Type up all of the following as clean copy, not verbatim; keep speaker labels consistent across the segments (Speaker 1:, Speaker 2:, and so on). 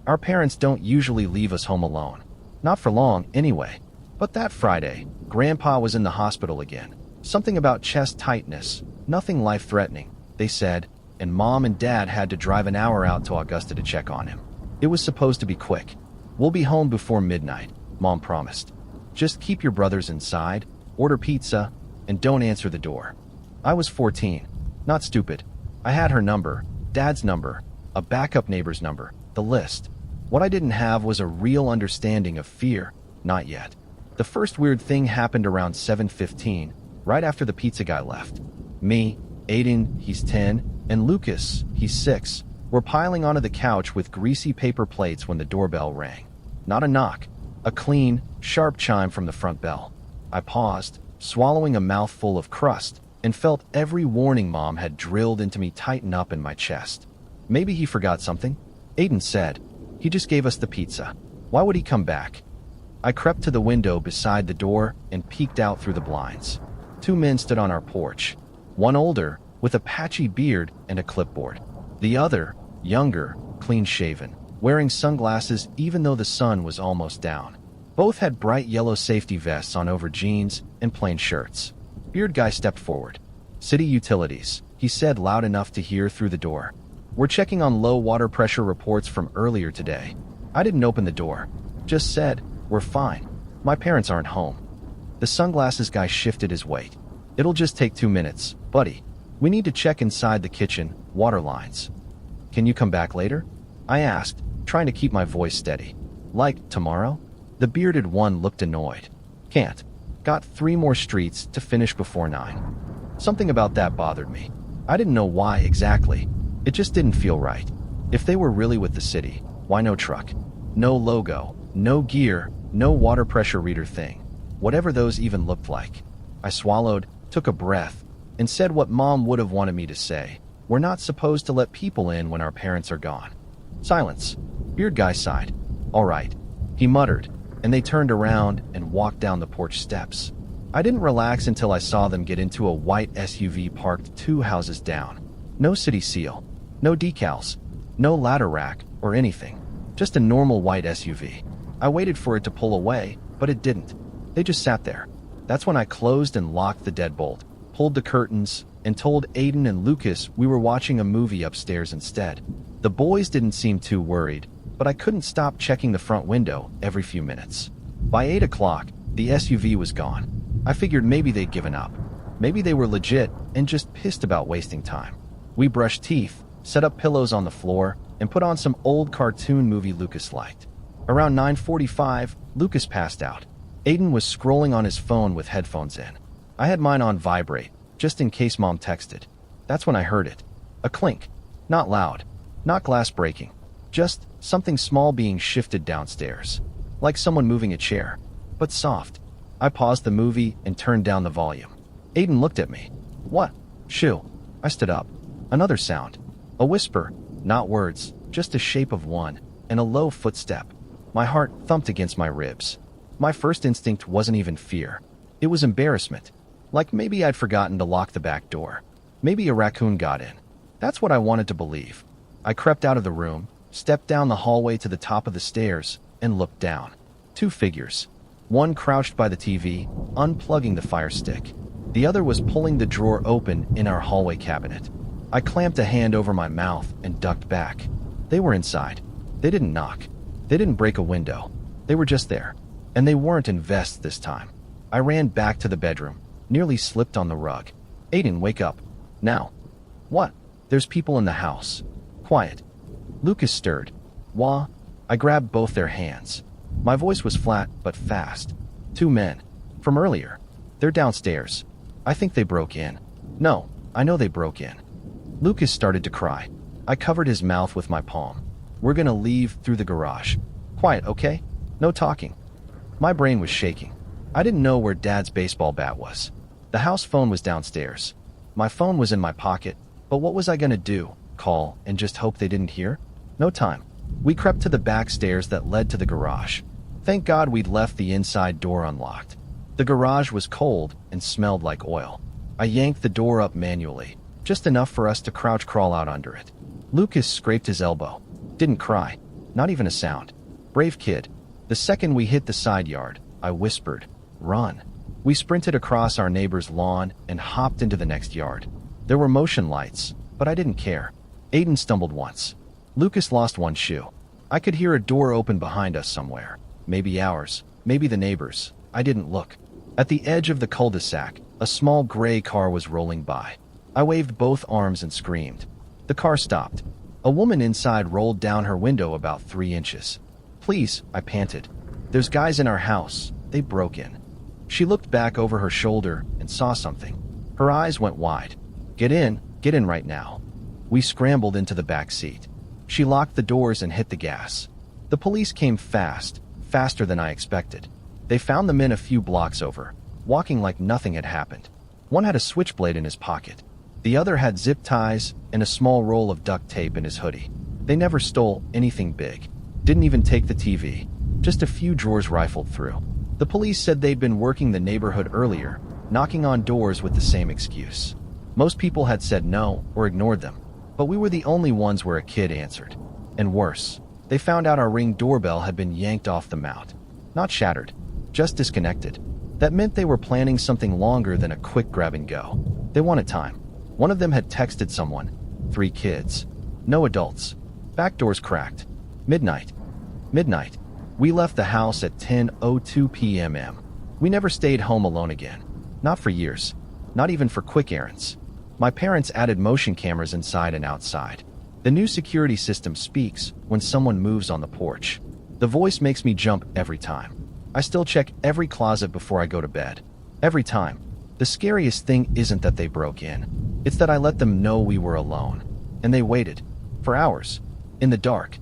Speaker 1: Our parents don't usually leave us home alone. Not for long, anyway. But that Friday, Grandpa was in the hospital again. Something about chest tightness, nothing life-threatening, they said, and Mom and Dad had to drive an hour out to Augusta to check on him. It was supposed to be quick. We'll be home before midnight, Mom promised. Just keep your brothers inside, order pizza, and don't answer the door. I was 14. Not stupid. I had her number, Dad's number, a backup neighbor's number, the list. What I didn't have was a real understanding of fear, not yet. The first weird thing happened around 7:15, right after the pizza guy left. Me, Aiden, he's 10, and Lucas, he's 6, were piling onto the couch with greasy paper plates when the doorbell rang. Not a knock, a clean, sharp chime from the front bell. I paused, swallowing a mouthful of crust, and felt every warning Mom had drilled into me tighten up in my chest. Maybe he forgot something? Aiden said. He just gave us the pizza. Why would he come back? I crept to the window beside the door and peeked out through the blinds. 2 men stood on our porch. One older, with a patchy beard and a clipboard. The other, younger, clean-shaven, wearing sunglasses even though the sun was almost down. Both had bright yellow safety vests on over jeans and plain shirts. Beard guy stepped forward. "City Utilities," he said loud enough to hear through the door. "We're checking on low water pressure reports from earlier today." I didn't open the door. Just said, "We're fine. My parents aren't home." The sunglasses guy shifted his weight. "It'll just take 2 minutes, buddy. We need to check inside the kitchen, water lines." "Can you come back later?" I asked, trying to keep my voice steady. "Like, tomorrow?" The bearded one looked annoyed. "Can't. Got 3 more streets to finish before 9. Something about that bothered me. I didn't know why exactly. It just didn't feel right. If they were really with the city, why no truck? No logo, no gear, no water pressure reader thing. Whatever those even looked like. I swallowed, took a breath, and said what Mom would have wanted me to say. We're not supposed to let people in when our parents are gone. Silence. Beard guy sighed. "All right," he muttered, and they turned around and walked down the porch steps. I didn't relax until I saw them get into a white SUV parked 2 houses down. No city seal, no decals, no ladder rack or anything. Just a normal white SUV. I waited for it to pull away, but it didn't. They just sat there. That's when I closed and locked the deadbolt, pulled the curtains, and told Aiden and Lucas we were watching a movie upstairs instead. The boys didn't seem too worried, but I couldn't stop checking the front window every few minutes. By 8 o'clock, the SUV was gone. I figured maybe they'd given up. Maybe they were legit and just pissed about wasting time. We brushed teeth, set up pillows on the floor, and put on some old cartoon movie Lucas liked. Around 9:45, Lucas passed out. Aiden was scrolling on his phone with headphones in. I had mine on vibrate, just in case Mom texted. That's when I heard it. A clink. Not loud. Not glass breaking. Just something small being shifted downstairs. Like someone moving a chair. But soft. I paused the movie and turned down the volume. Aiden looked at me. "What?" "Shoo." I stood up. Another sound. A whisper. Not words, just a shape of one, and a low footstep. My heart thumped against my ribs. My first instinct wasn't even fear. It was embarrassment. Like maybe I'd forgotten to lock the back door. Maybe a raccoon got in. That's what I wanted to believe. I crept out of the room, stepped down the hallway to the top of the stairs, and looked down. 2 figures. One crouched by the TV, unplugging the Fire Stick. The other was pulling the drawer open in our hallway cabinet. I clamped a hand over my mouth and ducked back. They were inside. They didn't knock. They didn't break a window. They were just there. And they weren't in vests this time. I ran back to the bedroom, nearly slipped on the rug. "Aiden, wake up. Now." "What?" "There's people in the house." "Quiet." Lucas stirred. "Wah." I grabbed both their hands. My voice was flat, but fast. 2 men. From earlier. They're downstairs. I think they broke in. No, I know they broke in. Lucas started to cry. I covered his mouth with my palm. "We're gonna leave through the garage. Quiet, okay? No talking." My brain was shaking. I didn't know where Dad's baseball bat was. The house phone was downstairs. My phone was in my pocket, but what was I gonna do? Call and just hope they didn't hear? No time. We crept to the back stairs that led to the garage. Thank God we'd left the inside door unlocked. The garage was cold and smelled like oil. I yanked the door up manually, just enough for us to crawl out under it. Lucas scraped his elbow. Didn't cry. Not even a sound. Brave kid. The second we hit the side yard, I whispered, "Run." We sprinted across our neighbor's lawn and hopped into the next yard. There were motion lights, but I didn't care. Aiden stumbled once. Lucas lost one shoe. I could hear a door open behind us somewhere. Maybe ours, maybe the neighbor's. I didn't look. At the edge of the cul-de-sac, a small gray car was rolling by. I waved both arms and screamed. The car stopped. A woman inside rolled down her window about 3 inches. "Please," I panted. "There's guys in our house. They broke in." She looked back over her shoulder and saw something. Her eyes went wide. Get in right now." We scrambled into the back seat. She locked the doors and hit the gas. The police came fast, faster than I expected. They found the men a few blocks over, walking like nothing had happened. One had a switchblade in his pocket. The other had zip ties and a small roll of duct tape in his hoodie. They never stole anything big. Didn't even take the TV. Just a few drawers rifled through. The police said they'd been working the neighborhood earlier, knocking on doors with the same excuse. Most people had said no or ignored them, but we were the only ones where a kid answered. And worse, they found out our Ring doorbell had been yanked off the mount. Not shattered, just disconnected. That meant they were planning something longer than a quick grab and go. They wanted time. One of them had texted someone. 3 kids. No adults. Back doors cracked. Midnight. We left the house at 10:02 p.m. We never stayed home alone again. Not for years. Not even for quick errands. My parents added motion cameras inside and outside. The new security system speaks when someone moves on the porch. The voice makes me jump every time. I still check every closet before I go to bed. Every time. The scariest thing isn't that they broke in. It's that I let them know we were alone. And they waited. For hours. In the dark.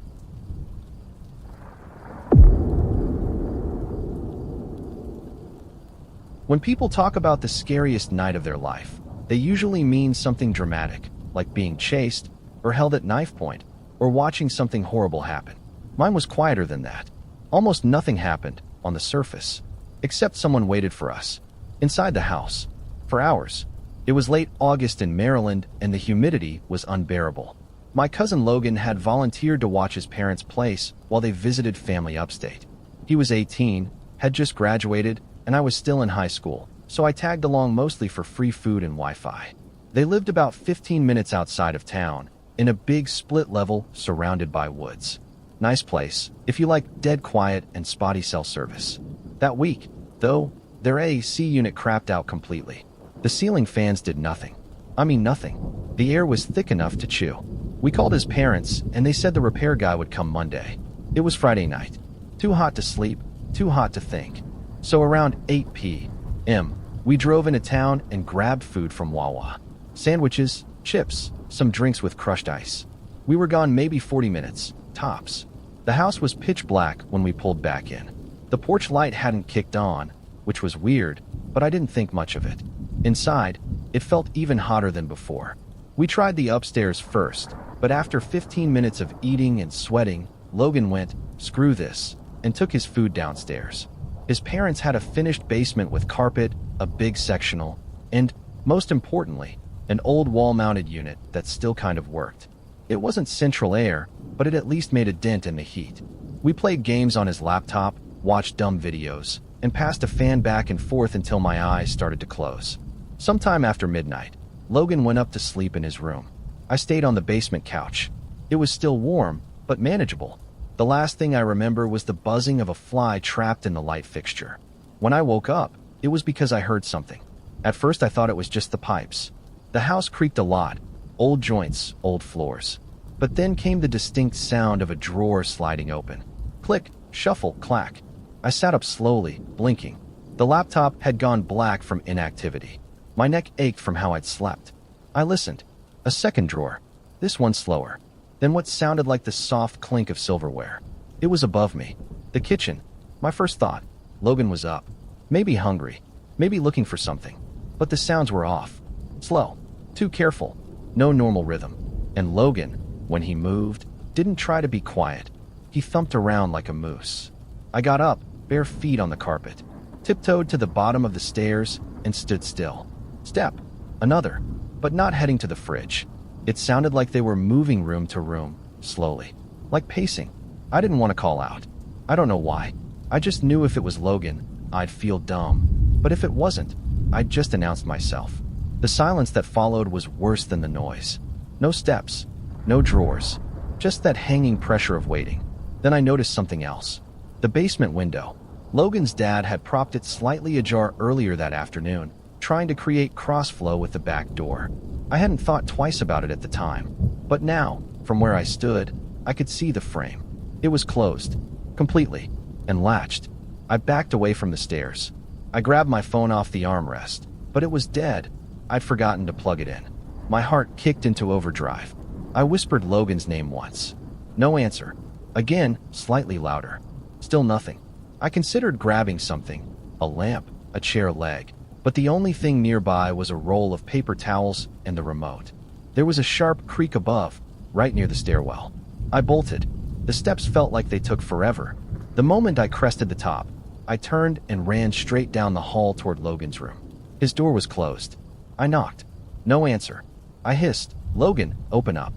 Speaker 1: When people talk about the scariest night of their life, they usually mean something dramatic, like being chased, or held at knife point, or watching something horrible happen. Mine was quieter than that. Almost nothing happened, on the surface, except someone waited for us, inside the house, for hours. It was late August in Maryland, and the humidity was unbearable. My cousin Logan had volunteered to watch his parents' place while they visited family upstate. He was 18, had just graduated, and I was still in high school, so I tagged along mostly for free food and Wi-Fi. They lived about 15 minutes outside of town, in a big split level surrounded by woods. Nice place, if you like dead quiet and spotty cell service. That week, though, their AC unit crapped out completely. The ceiling fans did nothing. I mean nothing. The air was thick enough to chew. We called his parents, and they said the repair guy would come Monday. It was Friday night. Too hot to sleep, too hot to think. So around 8 p.m., we drove into town and grabbed food from Wawa. Sandwiches, chips, some drinks with crushed ice. We were gone maybe 40 minutes, tops. The house was pitch black when we pulled back in. The porch light hadn't kicked on, which was weird, but I didn't think much of it. Inside, it felt even hotter than before. We tried the upstairs first, but after 15 minutes of eating and sweating, Logan went, "Screw this," and took his food downstairs. His parents had a finished basement with carpet, a big sectional, and, most importantly, an old wall-mounted unit that still kind of worked. It wasn't central air, but it at least made a dent in the heat. We played games on his laptop, watched dumb videos, and passed a fan back and forth until my eyes started to close. Sometime after midnight, Logan went up to sleep in his room. I stayed on the basement couch. It was still warm, but manageable. The last thing I remember was the buzzing of a fly trapped in the light fixture. When I woke up, it was because I heard something. At first I thought it was just the pipes. The house creaked a lot, old joints, old floors. But then came the distinct sound of a drawer sliding open. Click, shuffle, clack. I sat up slowly, blinking. The laptop had gone black from inactivity. My neck ached from how I'd slept. I listened. A second drawer. This one slower. Then what sounded like the soft clink of silverware. It was above me. The kitchen. My first thought. Logan was up. Maybe hungry. Maybe looking for something. But the sounds were off. Slow. Too careful. No normal rhythm. And Logan, when he moved, didn't try to be quiet. He thumped around like a moose. I got up, bare feet on the carpet, tiptoed to the bottom of the stairs, and stood still. Step. Another. But not heading to the fridge. It sounded like they were moving room to room, slowly. Like pacing. I didn't want to call out. I don't know why. I just knew if it was Logan, I'd feel dumb. But if it wasn't, I'd just announced myself. The silence that followed was worse than the noise. No steps, no drawers, just that hanging pressure of waiting. Then I noticed something else. The basement window. Logan's dad had propped it slightly ajar earlier that afternoon, trying to create crossflow with the back door. I hadn't thought twice about it at the time, but now, from where I stood, I could see the frame. It was closed, completely, and latched. I backed away from the stairs. I grabbed my phone off the armrest, but it was dead. I'd forgotten to plug it in. My heart kicked into overdrive. I whispered Logan's name once. No answer. Again, slightly louder. Still nothing. I considered grabbing something, a lamp, a chair leg, but the only thing nearby was a roll of paper towels and the remote. There was a sharp creak above, right near the stairwell. I bolted. The steps felt like they took forever. The moment I crested the top, I turned and ran straight down the hall toward Logan's room. His door was closed. I knocked. No answer. I hissed, "Logan, open up."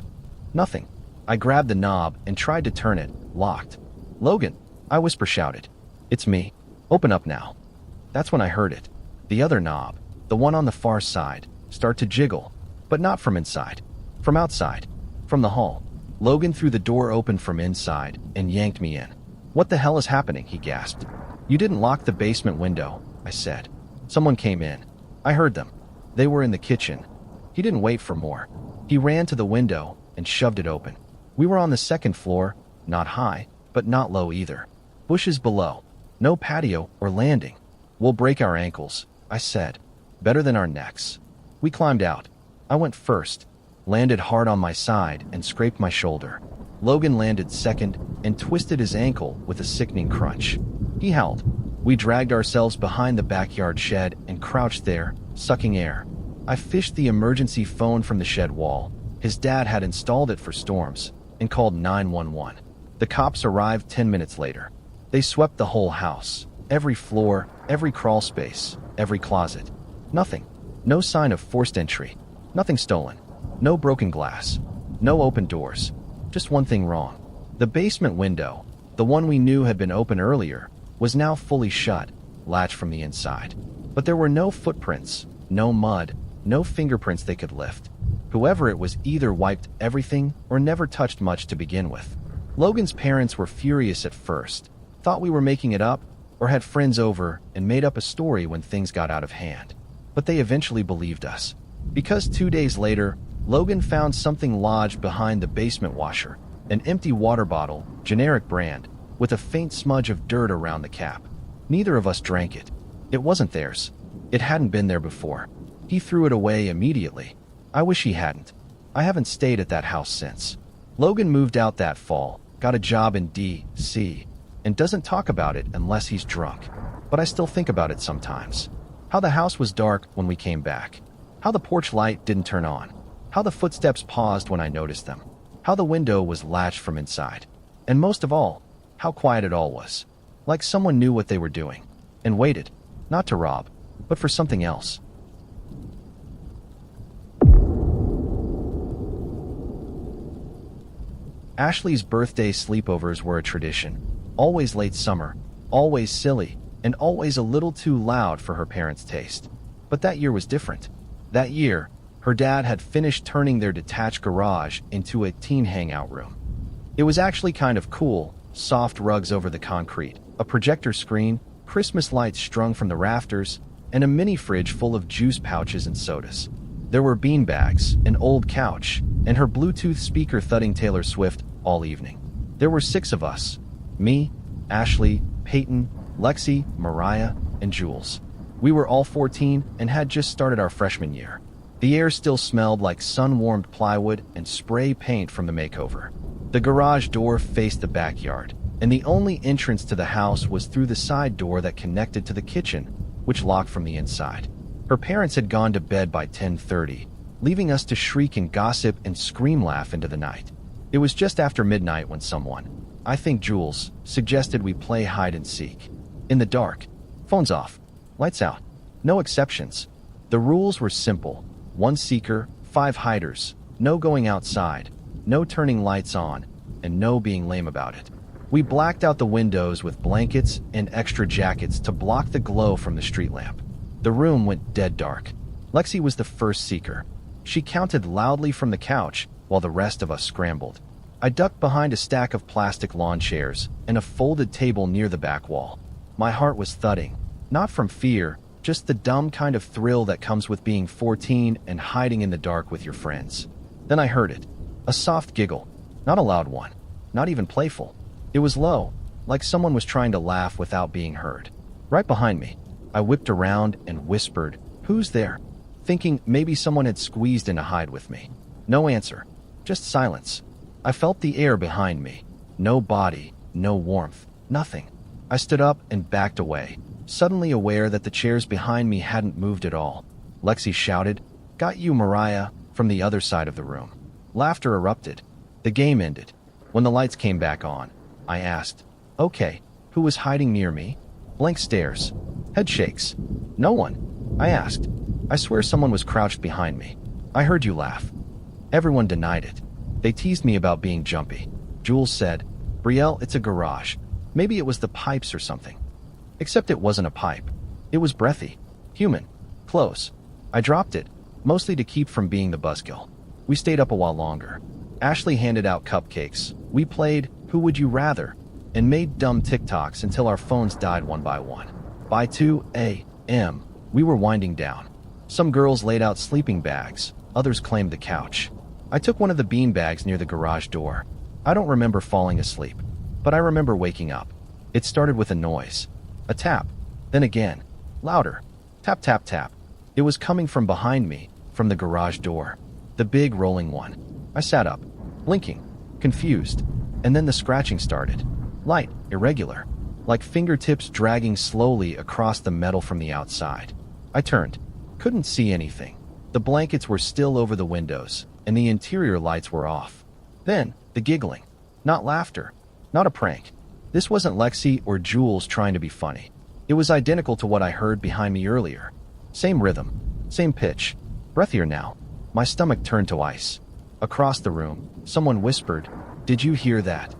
Speaker 1: Nothing. I grabbed the knob and tried to turn it, locked. "Logan," I shouted. "It's me. Open up now." That's when I heard it. The other knob, the one on the far side, start to jiggle, but not from inside. From outside. From the hall. Logan threw the door open from inside and yanked me in. "What the hell is happening?" he gasped. "You didn't lock the basement window," I said. Someone came in. I heard them. They were in the kitchen. He didn't wait for more. He ran to the window and shoved it open. We were on the second floor, not high, but not low either. Bushes below. No patio or landing. "We'll break our ankles," I said. "Better than our necks." We climbed out. I went first, landed hard on my side and scraped my shoulder. Logan landed second and twisted his ankle with a sickening crunch. He howled. We dragged ourselves behind the backyard shed and crouched there, sucking air. I fished the emergency phone from the shed wall. His dad had installed it for storms and called 911. The cops arrived 10 minutes later. They swept the whole house, every floor, every crawl space, every closet. Nothing. No sign of forced entry. Nothing stolen. No broken glass. No open doors. Just one thing wrong. The basement window, the one we knew had been open earlier, was now fully shut, latched from the inside. But there were no footprints, no mud, no fingerprints they could lift. Whoever it was either wiped everything or never touched much to begin with. Logan's parents were furious at first, thought we were making it up, or had friends over and made up a story when things got out of hand. But they eventually believed us. Because 2 days later, Logan found something lodged behind the basement washer, an empty water bottle, generic brand, with a faint smudge of dirt around the cap. Neither of us drank it. It wasn't theirs. It hadn't been there before. He threw it away immediately. I wish he hadn't. I haven't stayed at that house since. Logan moved out that fall, got a job in D.C., and doesn't talk about it unless he's drunk. But I still think about it sometimes. How the house was dark when we came back. How the porch light didn't turn on. How the footsteps paused when I noticed them. How the window was latched from inside. And most of all, how quiet it all was. Like someone knew what they were doing. And waited. Not to rob, but for something else. Ashley's birthday sleepovers were a tradition. Always late summer, always silly, and always a little too loud for her parents' taste. But that year was different. That year, her dad had finished turning their detached garage into a teen hangout room. It was actually kind of cool, soft rugs over the concrete, a projector screen, Christmas lights strung from the rafters, and a mini fridge full of juice pouches and sodas. There were beanbags, an old couch, and her Bluetooth speaker thudding Taylor Swift all evening. There were 6 of us. Me, Ashley, Peyton, Lexi, Mariah, and Jules. We were all 14 and had just started our freshman year. The air still smelled like sun-warmed plywood and spray paint from the makeover. The garage door faced the backyard, and the only entrance to the house was through the side door that connected to the kitchen, which locked from the inside. Her parents had gone to bed by 10:30, leaving us to shriek and gossip and scream laugh into the night. It was just after midnight when someone, I think Jules, suggested we play hide and seek. In the dark. Phones off. Lights out. No exceptions. The rules were simple. 1 seeker, 5 hiders, no going outside, no turning lights on, and no being lame about it. We blacked out the windows with blankets and extra jackets to block the glow from the street lamp. The room went dead dark. Lexi was the first seeker. She counted loudly from the couch while the rest of us scrambled. I ducked behind a stack of plastic lawn chairs and a folded table near the back wall. My heart was thudding, not from fear, just the dumb kind of thrill that comes with being 14 and hiding in the dark with your friends. Then I heard it. A soft giggle. Not a loud one. Not even playful. It was low, like someone was trying to laugh without being heard. Right behind me. I whipped around and whispered, "Who's there?" thinking maybe someone had squeezed in to hide with me. No answer. Just silence. I felt the air behind me. No body, no warmth, nothing. I stood up and backed away, suddenly aware that the chairs behind me hadn't moved at all. Lexi shouted, "Got you, Mariah," from the other side of the room. Laughter erupted. The game ended. When the lights came back on, I asked, "Okay, who was hiding near me?" Blank stares. Head shakes. "No one." I asked. "I swear someone was crouched behind me. I heard you laugh." Everyone denied it. They teased me about being jumpy. Jules said, "Brielle, it's a garage. Maybe it was the pipes or something." Except it wasn't a pipe. It was breathy. Human. Close. I dropped it, mostly to keep from being the buzzkill. We stayed up a while longer. Ashley handed out cupcakes. We played Who Would You Rather and made dumb TikToks until our phones died one by one. By 2 a.m., we were winding down. Some girls laid out sleeping bags. Others claimed the couch. I took one of the bean bags near the garage door. I don't remember falling asleep, but I remember waking up. It started with a noise. A tap. Then again. Louder. Tap, tap, tap. It was coming from behind me, from the garage door. The big rolling one. I sat up, blinking, confused, and then the scratching started. Light, irregular, like fingertips dragging slowly across the metal from the outside. I turned. Couldn't see anything. The blankets were still over the windows, and the interior lights were off. Then, the giggling. Not laughter. Not a prank. This wasn't Lexi or Jules trying to be funny. It was identical to what I heard behind me earlier. Same rhythm. Same pitch. Breathier now. My stomach turned to ice. Across the room, someone whispered, "Did you hear that?"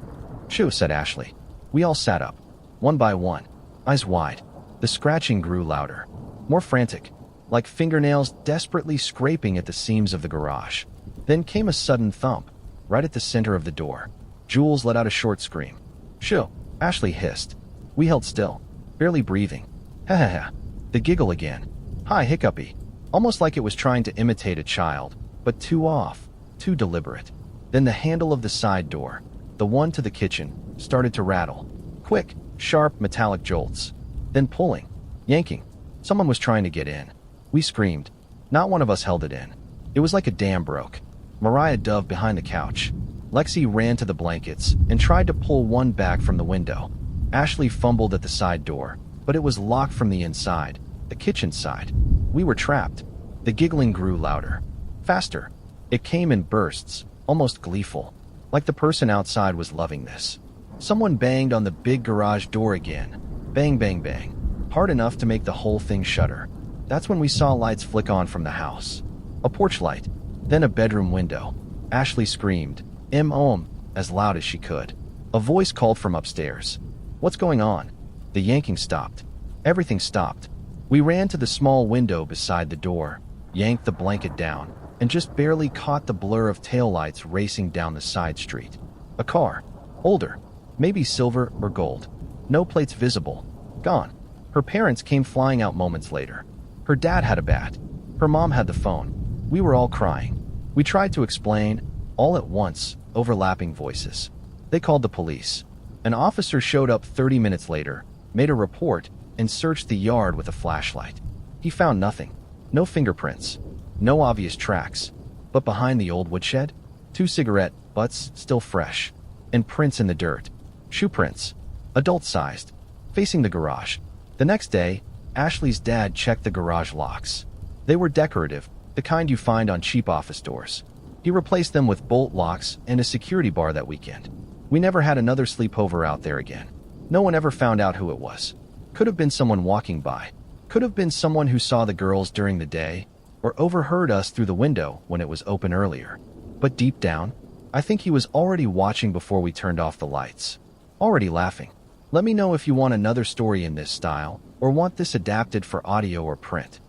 Speaker 1: "Shoo," said Ashley. We all sat up. One by one. Eyes wide. The scratching grew louder. More frantic. Like fingernails desperately scraping at the seams of the garage. Then came a sudden thump, right at the center of the door. Jules let out a short scream. "Shoo," Ashley hissed. We held still, barely breathing. Ha ha ha. The giggle again. High hiccupy. Almost like it was trying to imitate a child, but too off, too deliberate. Then the handle of the side door, the one to the kitchen, started to rattle. Quick, sharp metallic jolts. Then pulling, yanking. Someone was trying to get in. We screamed. Not one of us held it in. It was like a dam broke. Mariah dove behind the couch. Lexi ran to the blankets and tried to pull one back from the window. Ashley fumbled at the side door, but it was locked from the inside, the kitchen side. We were trapped. The giggling grew louder. Faster. It came in bursts, almost gleeful. Like the person outside was loving this. Someone banged on the big garage door again. Bang, bang, bang. Hard enough to make the whole thing shudder. That's when we saw lights flick on from the house. A porch light, then a bedroom window. Ashley screamed, "M-om," as loud as she could. A voice called from upstairs. "What's going on?" The yanking stopped. Everything stopped. We ran to the small window beside the door, yanked the blanket down, and just barely caught the blur of taillights racing down the side street. A car. Older. Maybe silver or gold. No plates visible. Gone. Her parents came flying out moments later. Her dad had a bat. Her mom had the phone. We were all crying. We tried to explain, all at once, overlapping voices. They called the police. An officer showed up 30 minutes later, made a report, and searched the yard with a flashlight. He found nothing. No fingerprints. No obvious tracks. But behind the old woodshed, 2 cigarette butts still fresh. And prints in the dirt. Shoe prints. Adult-sized. Facing the garage. The next day, Ashley's dad checked the garage locks. They were decorative, the kind you find on cheap office doors. He replaced them with bolt locks and a security bar that weekend. We never had another sleepover out there again. No one ever found out who it was. Could have been someone walking by. Could have been someone who saw the girls during the day, or overheard us through the window when it was open earlier. But deep down, I think he was already watching before we turned off the lights. Already laughing. Let me know if you want another story in this style, or want this adapted for audio or print.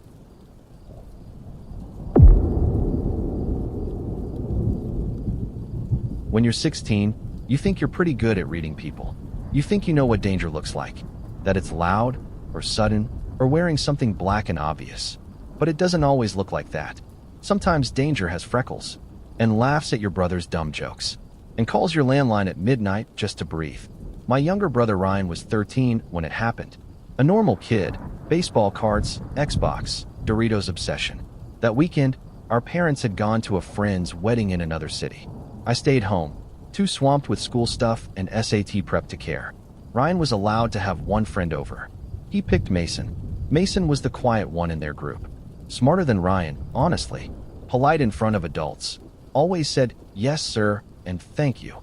Speaker 1: When you're 16, you think you're pretty good at reading people. You think you know what danger looks like, that it's loud, or sudden, or wearing something black and obvious. But it doesn't always look like that. Sometimes danger has freckles, and laughs at your brother's dumb jokes, and calls your landline at midnight just to breathe. My younger brother Ryan was 13 when it happened. A normal kid, baseball cards, Xbox, Doritos obsession. That weekend, our parents had gone to a friend's wedding in another city. I stayed home, too swamped with school stuff and SAT prep to care. Ryan was allowed to have one friend over. He picked Mason. Mason was the quiet one in their group. Smarter than Ryan, honestly. Polite in front of adults. Always said, "Yes, sir," and "Thank you."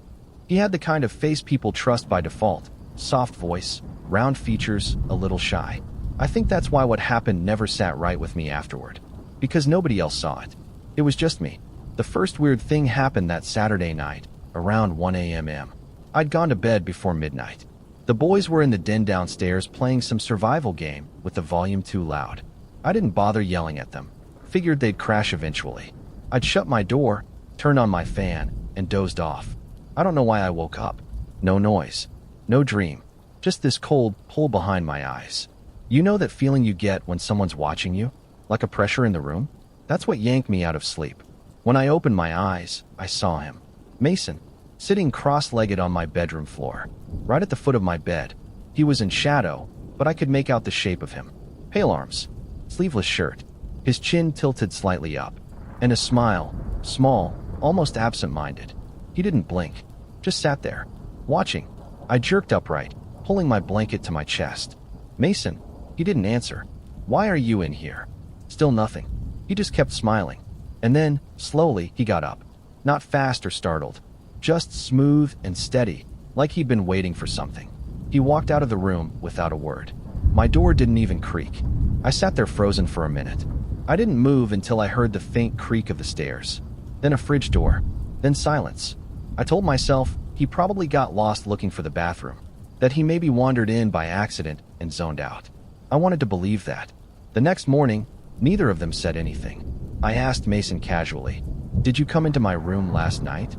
Speaker 1: He had the kind of face people trust by default. Soft voice, round features, a little shy. I think that's why what happened never sat right with me afterward. Because nobody else saw it. It was just me. The first weird thing happened that Saturday night, around 1 a.m. I'd gone to bed before midnight. The boys were in the den downstairs playing some survival game with the volume too loud. I didn't bother yelling at them. Figured they'd crash eventually. I'd shut my door, turned on my fan, and dozed off. I don't know why I woke up. No noise. No dream. Just this cold pull behind my eyes. You know that feeling you get when someone's watching you? Like a pressure in the room? That's what yanked me out of sleep. When I opened my eyes, I saw him. Mason, sitting cross-legged on my bedroom floor, right at the foot of my bed. He was in shadow, but I could make out the shape of him. Pale arms, sleeveless shirt, his chin tilted slightly up, and a smile, small, almost absent-minded. He didn't blink, just sat there, watching. I jerked upright, pulling my blanket to my chest. "Mason," he didn't answer. "Why are you in here?" Still nothing. He just kept smiling. And then, slowly, he got up. Not fast or startled, just smooth and steady, like he'd been waiting for something. He walked out of the room without a word. My door didn't even creak. I sat there frozen for a minute. I didn't move until I heard the faint creak of the stairs. Then a fridge door. Then silence. I told myself he probably got lost looking for the bathroom, that he maybe wandered in by accident and zoned out. I wanted to believe that. The next morning, neither of them said anything. I asked Mason casually, "Did you come into my room last night?"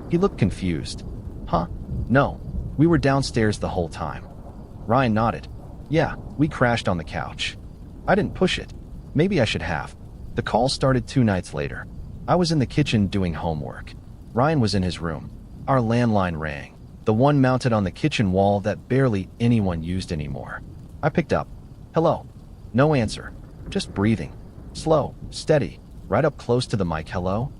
Speaker 1: He looked confused. "Huh? No. We were downstairs the whole time." Ryan nodded. "Yeah, we crashed on the couch." I didn't push it. Maybe I should have. The call started 2 nights later. I was in the kitchen doing homework. Ryan was in his room. Our landline rang, the one mounted on the kitchen wall that barely anyone used anymore. I picked up. "Hello." No answer. Just breathing. Slow, steady, right up close to the mic. "Hello?"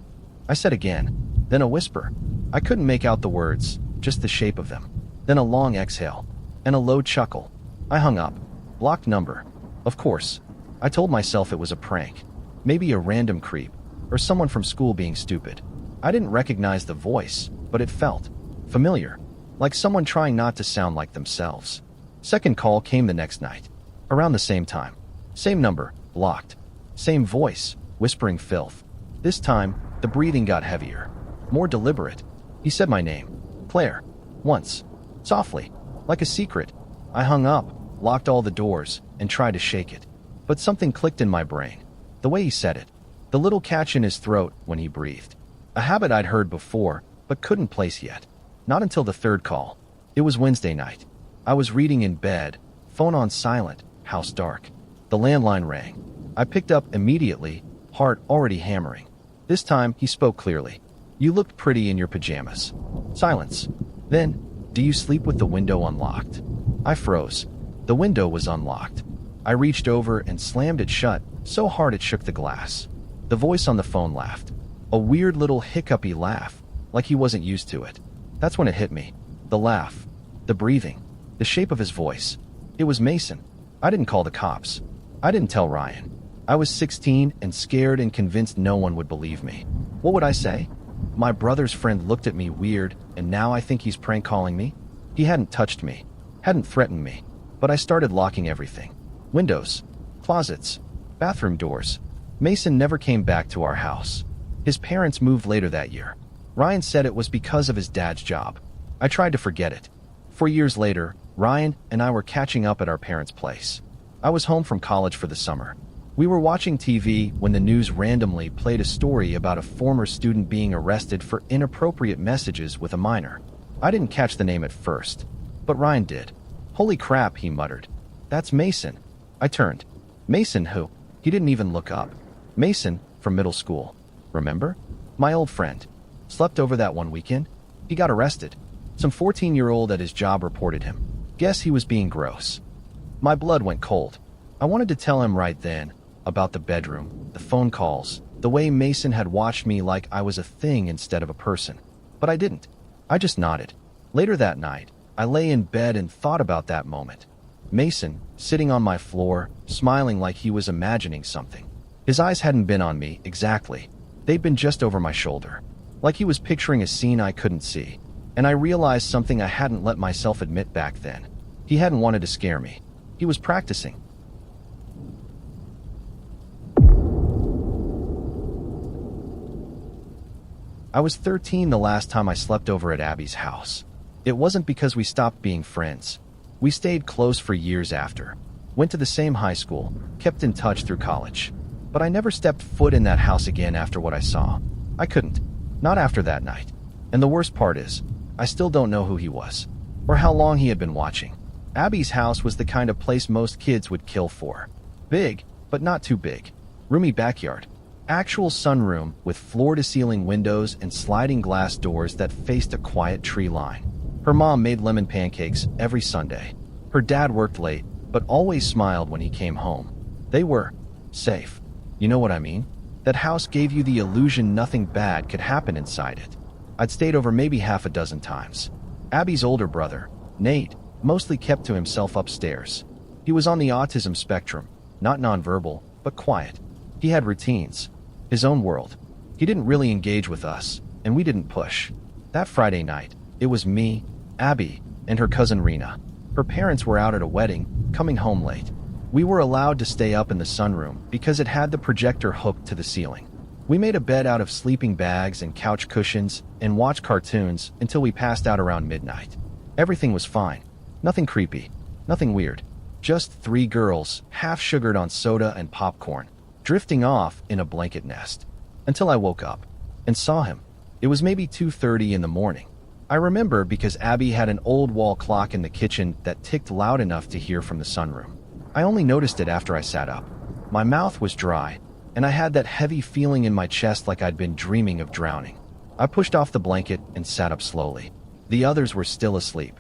Speaker 1: I said again. Then a whisper. I couldn't make out the words, just the shape of them. Then a long exhale. And a low chuckle. I hung up. Blocked number. Of course. I told myself it was a prank. Maybe a random creep. Or someone from school being stupid. I didn't recognize the voice, but it felt familiar. Like someone trying not to sound like themselves. Second call came the next night. Around the same time. Same number. Blocked. Same voice, whispering filth. This time, the breathing got heavier. More deliberate. He said my name. "Claire." Once. Softly. Like a secret. I hung up, locked all the doors, and tried to shake it. But something clicked in my brain. The way he said it. The little catch in his throat when he breathed. A habit I'd heard before, but couldn't place yet. Not until the third call. It was Wednesday night. I was reading in bed, phone on silent, house dark. The landline rang. I picked up immediately, heart already hammering. This time, he spoke clearly. "You looked pretty in your pajamas." Silence. Then, "Do you sleep with the window unlocked?" I froze. The window was unlocked. I reached over and slammed it shut, so hard it shook the glass. The voice on the phone laughed. A weird little hiccupy laugh, like he wasn't used to it. That's when it hit me. The laugh. The breathing. The shape of his voice. It was Mason. I didn't call the cops. I didn't tell Ryan. I was 16 and scared and convinced no one would believe me. What would I say? My brother's friend looked at me weird, and now I think he's prank calling me? He hadn't touched me, hadn't threatened me, but I started locking everything. Windows, closets, bathroom doors. Mason never came back to our house. His parents moved later that year. Ryan said it was because of his dad's job. I tried to forget it. 4 years later, Ryan and I were catching up at our parents' place. I was home from college for the summer. We were watching TV when the news randomly played a story about a former student being arrested for inappropriate messages with a minor. I didn't catch the name at first, but Ryan did. "Holy crap," he muttered. "That's Mason." I turned. "Mason who?" He didn't even look up. "Mason, from middle school. Remember? My old friend. Slept over that one weekend. He got arrested. Some 14-year-old at his job reported him. Guess he was being gross." My blood went cold. I wanted to tell him right then about the bedroom, the phone calls, the way Mason had watched me like I was a thing instead of a person. But I didn't. I just nodded. Later that night, I lay in bed and thought about that moment. Mason, sitting on my floor, smiling like he was imagining something. His eyes hadn't been on me, exactly. They'd been just over my shoulder. Like he was picturing a scene I couldn't see. And I realized something I hadn't let myself admit back then. He hadn't wanted to scare me. He was practicing. I was 13 the last time I slept over at Abby's house. It wasn't because we stopped being friends. We stayed close for years after. Went to the same high school, kept in touch through college. But I never stepped foot in that house again after what I saw. I couldn't. Not after that night. And the worst part is, I still don't know who he was. Or how long he had been watching. Abby's house was the kind of place most kids would kill for. Big, but not too big. Roomy backyard. Actual sunroom with floor-to-ceiling windows and sliding glass doors that faced a quiet tree line. Her mom made lemon pancakes every Sunday. Her dad worked late, but always smiled when he came home. They were safe. You know what I mean? That house gave you the illusion nothing bad could happen inside it. I'd stayed over maybe half a dozen times. Abby's older brother, Nate, mostly kept to himself upstairs. He was on the autism spectrum, not nonverbal, but quiet. He had routines, his own world. He didn't really engage with us, and we didn't push. That Friday night, it was me, Abby, and her cousin Rena. Her parents were out at a wedding, coming home late. We were allowed to stay up in the sunroom because it had the projector hooked to the ceiling. We made a bed out of sleeping bags and couch cushions and watched cartoons until we passed out around midnight. Everything was fine. Nothing creepy. Nothing weird. Just 3 girls, half-sugared on soda and popcorn, drifting off in a blanket nest. Until I woke up and saw him. It was maybe 2:30 in the morning. I remember because Abby had an old wall clock in the kitchen that ticked loud enough to hear from the sunroom. I only noticed it after I sat up. My mouth was dry, and I had that heavy feeling in my chest like I'd been dreaming of drowning. I pushed off the blanket and sat up slowly. The others were still asleep.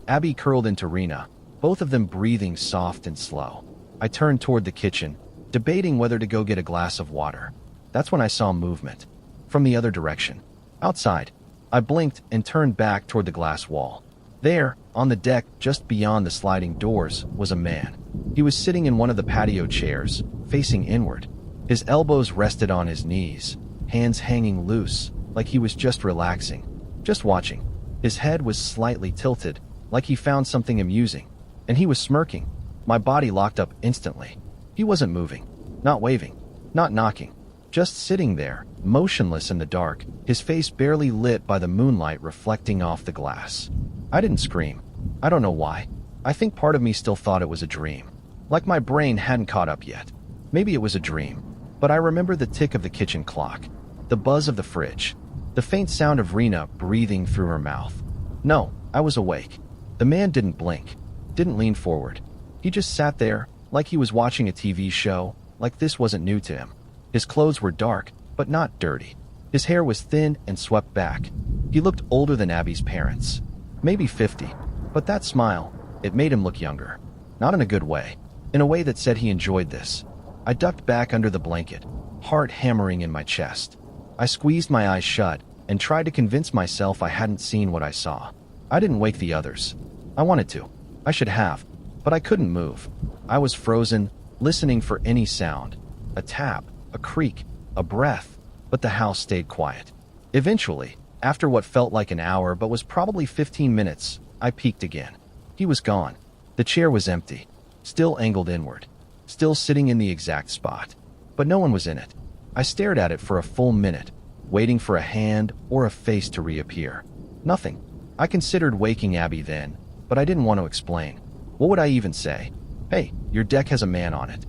Speaker 1: Abby curled into Rena, both of them breathing soft and slow. I turned toward the kitchen, debating whether to go get a glass of water. That's when I saw movement. From the other direction. Outside. I blinked and turned back toward the glass wall. There, on the deck just beyond the sliding doors, was a man. He was sitting in one of the patio chairs, facing inward. His elbows rested on his knees, hands hanging loose, like he was just relaxing, just watching. His head was slightly tilted, like he found something amusing, and he was smirking. My body locked up instantly. He wasn't moving, not waving, not knocking, just sitting there, motionless in the dark, his face barely lit by the moonlight reflecting off the glass. I didn't scream. I don't know why. I think part of me still thought it was a dream. Like my brain hadn't caught up yet. Maybe it was a dream, but I remember the tick of the kitchen clock, the buzz of the fridge, the faint sound of Rena breathing through her mouth. No, I was awake. The man didn't blink, didn't lean forward. He just sat there, like he was watching a TV show, like this wasn't new to him. His clothes were dark, but not dirty. His hair was thin and swept back. He looked older than Abby's parents. Maybe 50, but that smile, it made him look younger. Not in a good way. In a way that said he enjoyed this. I ducked back under the blanket, heart hammering in my chest. I squeezed my eyes shut and tried to convince myself I hadn't seen what I saw. I didn't wake the others. I wanted to. I should have. But I couldn't move. I was frozen, listening for any sound. A tap, a creak, a breath. But the house stayed quiet. Eventually, after what felt like an hour but was probably 15 minutes, I peeked again. He was gone. The chair was empty, still angled inward, still sitting in the exact spot. But no one was in it. I stared at it for a full minute, waiting for a hand or a face to reappear. Nothing. I considered waking Abby then, but I didn't want to explain. What would I even say? Hey, your deck has a man on it.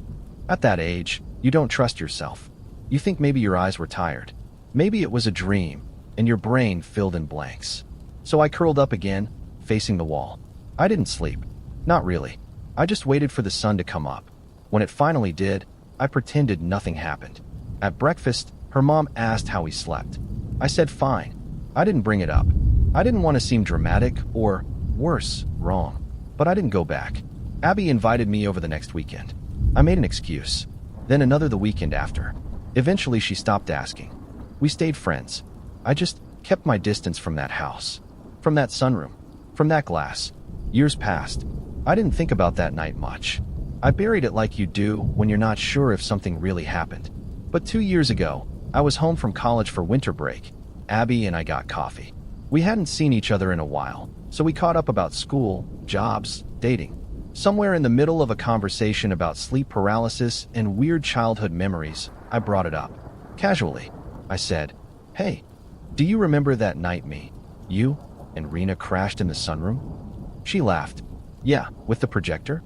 Speaker 1: At that age, you don't trust yourself. You think maybe your eyes were tired. Maybe it was a dream, and your brain filled in blanks. So I curled up again, facing the wall. I didn't sleep. Not really. I just waited for the sun to come up. When it finally did, I pretended nothing happened. At breakfast, her mom asked how he slept. I said fine. I didn't bring it up. I didn't want to seem dramatic or, worse, wrong. But I didn't go back. Abby invited me over the next weekend. I made an excuse. Then another the weekend after. Eventually she stopped asking. We stayed friends. I just kept my distance from that house. From that sunroom. From that glass. Years passed. I didn't think about that night much. I buried it like you do when you're not sure if something really happened. But 2 years ago, I was home from college for winter break. Abby and I got coffee. We hadn't seen each other in a while, so we caught up about school, jobs, dating. Somewhere in the middle of a conversation about sleep paralysis and weird childhood memories, I brought it up. Casually, I said, "Hey, do you remember that night you, and Rena crashed in the sunroom?" She laughed. "Yeah, with the projector?"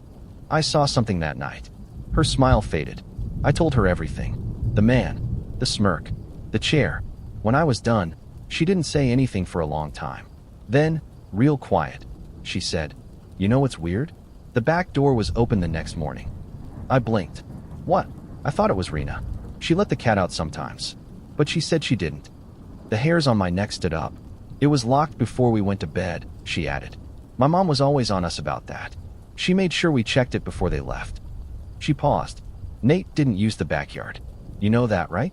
Speaker 1: I saw something that night. Her smile faded. I told her everything. The man, the smirk, the chair. When I was done, she didn't say anything for a long time. Then, real quiet, she said, "You know what's weird? The back door was open the next morning." I blinked. What? I thought it was Rena. She let the cat out sometimes. But she said she didn't. The hairs on my neck stood up. "It was locked before we went to bed," she added. "My mom was always on us about that. She made sure we checked it before they left." She paused. "Nate didn't use the backyard. You know that, right?"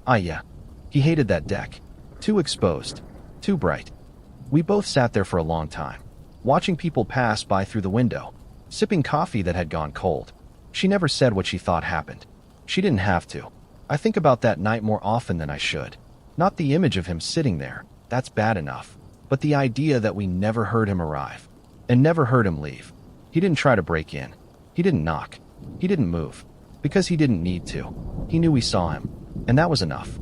Speaker 1: Yeah. He hated that deck. Too exposed. Too bright." We both sat there for a long time, watching people pass by through the window, sipping coffee that had gone cold. She never said what she thought happened. She didn't have to. I think about that night more often than I should. Not the image of him sitting there, that's bad enough, but the idea that we never heard him arrive, and never heard him leave. He didn't try to break in. He didn't knock. He didn't move. Because he didn't need to. He knew we saw him, and that was enough.